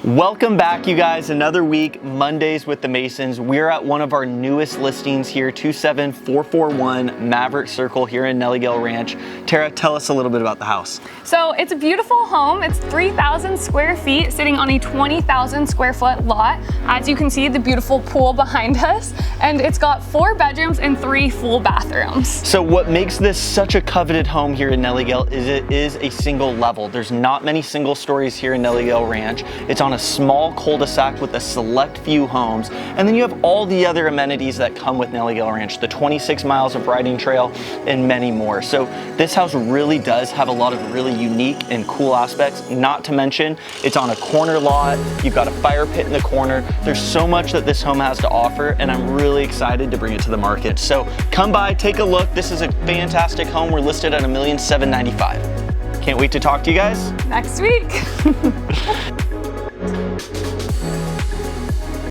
Welcome back, you guys. Another week, Mondays with the Masons. We're at one of our newest listings here, 27441 Maverick Circle here in Nellie Gail Ranch. Tara, tell us a little bit about the house. So it's a beautiful home. It's 3,000 square feet sitting on a 20,000 square foot lot. As you can see, the beautiful pool behind us. And it's got 4 bedrooms and 3 full bathrooms. So what makes this such a coveted home here in Nellie Gail is it is a single level. There's not many single stories here in Nellie Gail Ranch. It's on a small cul-de-sac with a select few homes, and then you have all the other amenities that come with Nellie Gail Ranch, the 26 miles of riding trail and many more. So this house really does have a lot of really unique and cool aspects, not to mention it's on a corner lot. You've got a fire pit in the corner. There's so much that this home has to offer, and I'm really excited to bring it to the market. So come by, take a look. This is a fantastic home. We're listed at $1,795,000. Can't wait to talk to you guys Next week.